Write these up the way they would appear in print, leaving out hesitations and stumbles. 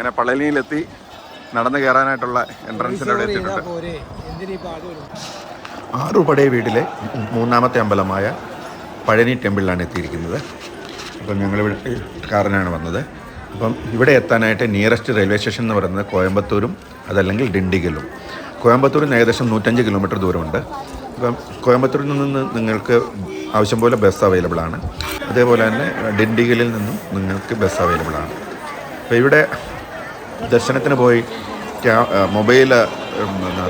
അങ്ങനെ പളനിയിലെത്തി നടന്നു കയറാനായിട്ടുള്ള എൻട്രൻസിൻ്റെ അവിടെ എത്തിയിട്ടുണ്ട്. ആറുപടയ വീട്ടിലെ മൂന്നാമത്തെ അമ്പലമായ പഴനി ടെമ്പിളിലാണ് എത്തിയിരിക്കുന്നത്. അപ്പം ഞങ്ങളിവിടെ കാറിനാണ് വന്നത്. അപ്പം ഇവിടെ എത്താനായിട്ട് നിയറസ്റ്റ് റെയിൽവേ സ്റ്റേഷൻ എന്ന് പറയുന്നത് കോയമ്പത്തൂരും അതല്ലെങ്കിൽ ഡിണ്ടിഗലും. കോയമ്പത്തൂരിൽ നിന്ന് ഏകദേശം 105 കിലോമീറ്റർ ദൂരമുണ്ട്. അപ്പം കോയമ്പത്തൂരിൽ നിന്ന് നിങ്ങൾക്ക് ആവശ്യം പോലെ ബസ് അവൈലബിൾ ആണ്. അതേപോലെ തന്നെ ഡിണ്ടിഗലിൽ നിന്നും നിങ്ങൾക്ക് ബസ് അവൈലബിൾ ആണ്. അപ്പോൾ ഇവിടെ ദർശനത്തിന് പോയി മൊബൈൽ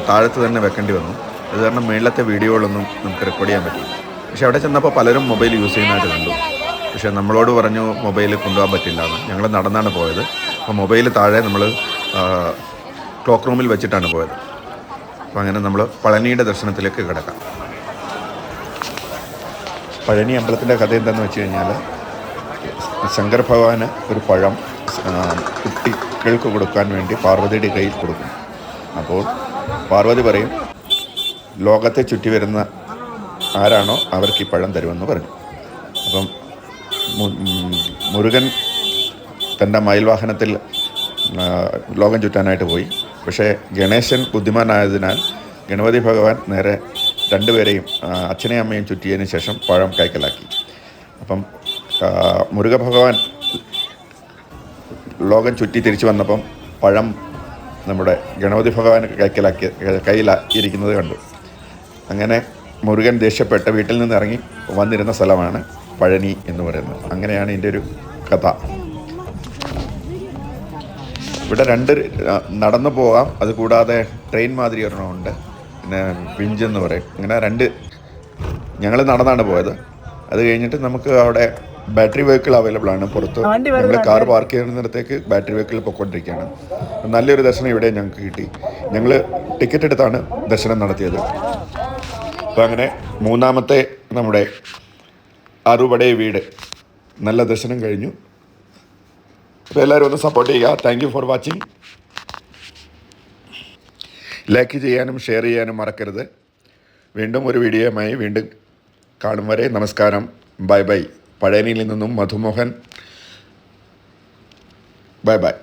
താഴത്ത് തന്നെ വെക്കേണ്ടി വന്നു. അത് കാരണം മേളത്തെ വീഡിയോകളൊന്നും നമുക്ക് റെക്കോർഡ് ചെയ്യാൻ പറ്റും. പക്ഷേ അവിടെ ചെന്നപ്പോൾ പലരും മൊബൈൽ യൂസ് ചെയ്യുന്നതായിട്ട് കണ്ടു. പക്ഷേ നമ്മളോട് പറഞ്ഞു മൊബൈൽ കൊണ്ടുപോകാൻ പറ്റില്ല എന്ന്. ഞങ്ങൾ നടന്നാണ് പോയത്. അപ്പോൾ മൊബൈൽ താഴെ നമ്മൾ ക്ലോക്ക് റൂമിൽ വെച്ചിട്ടാണ് പോയത്. അപ്പോൾ അങ്ങനെ നമ്മൾ പളനിയുടെ ദർശനത്തിലേക്ക് കിടക്കാം. പഴനി അമ്പലത്തിൻ്റെ കഥ എന്താണെന്ന് വെച്ച് കഴിഞ്ഞാൽ, ശങ്കര ഭഗവാന് ഒരു പഴം കുട്ടികൾക്ക് കൊടുക്കാൻ വേണ്ടി പാർവതിയുടെ കയ്യിൽ കൊടുക്കും. അപ്പോൾ പാർവതി പറയും, ലോകത്തെ ചുറ്റി വരുന്ന ആരാണോ അവർക്ക് ഈ പഴം തരുമെന്ന് പറഞ്ഞു. അപ്പം മുരുകൻ തൻ്റെ മയിൽവാഹനത്തിൽ ലോകം ചുറ്റാനായിട്ട് പോയി. പക്ഷേ ഗണേശൻ ബുദ്ധിമാനായതിനാൽ ഗണപതി ഭഗവാൻ നേരെ രണ്ടുപേരെയും അച്ഛനെയും അമ്മയും ചുറ്റിയതിന് ശേഷം പഴം കൈക്കലാക്കി. അപ്പം മുരുക ഭഗവാൻ ലോകം ചുറ്റി തിരിച്ചു വന്നപ്പം പഴം നമ്മുടെ ഗണപതി ഭഗവാൻ കയ്യിലാക്കിയിരിക്കുന്നത് കണ്ടു. അങ്ങനെ മുരുകൻ ദേഷ്യപ്പെട്ട് വീട്ടിൽ നിന്ന് ഇറങ്ങി വന്നിരുന്ന സ്ഥലമാണ് പഴനി എന്ന് പറയുന്നത്. അങ്ങനെയാണ് ഇതിൻ്റെ ഒരു കഥ. ഇവിടെ നടന്നു പോകാം. അതുകൂടാതെ ട്രെയിൻ മാതിരി ഒരെണ്ണമുണ്ട്, പിന്നെ വിഞ്ചെന്ന് പറയും. അങ്ങനെ ഞങ്ങൾ നടന്നാണ് പോയത്. അത് കഴിഞ്ഞിട്ട് നമുക്ക് അവിടെ ബാറ്ററി വെഹിക്കിൾ അവൈലബിൾ ആണ്. പുറത്ത് ഞങ്ങൾ കാർ പാർക്ക് ചെയ്യുന്നിടത്തേക്ക് ബാറ്ററി വെഹിക്കിൾ പൊയ്ക്കൊണ്ടിരിക്കുകയാണ്. നല്ലൊരു ദർശനം ഇവിടെ ഞങ്ങൾക്ക് കിട്ടി. ഞങ്ങൾ ടിക്കറ്റ് എടുത്താണ് ദർശനം നടത്തിയത്. അപ്പോൾ അങ്ങനെ മൂന്നാമത്തെ നമ്മുടെ അറുപടയ വീട് നല്ല ദർശനം കഴിഞ്ഞു. അപ്പോൾ എല്ലാവരും ഒന്ന് സപ്പോർട്ട് ചെയ്യുക. Thank you for watching. Like ചെയ്യാനും ഷെയർ ചെയ്യാനും മറക്കരുത്. വീണ്ടും ഒരു വീഡിയോയുമായി വീണ്ടും കാണും വരെ നമസ്കാരം. Bye bye. പഴനിയിൽ നിന്നും മധുമോഹൻ. Bye bye.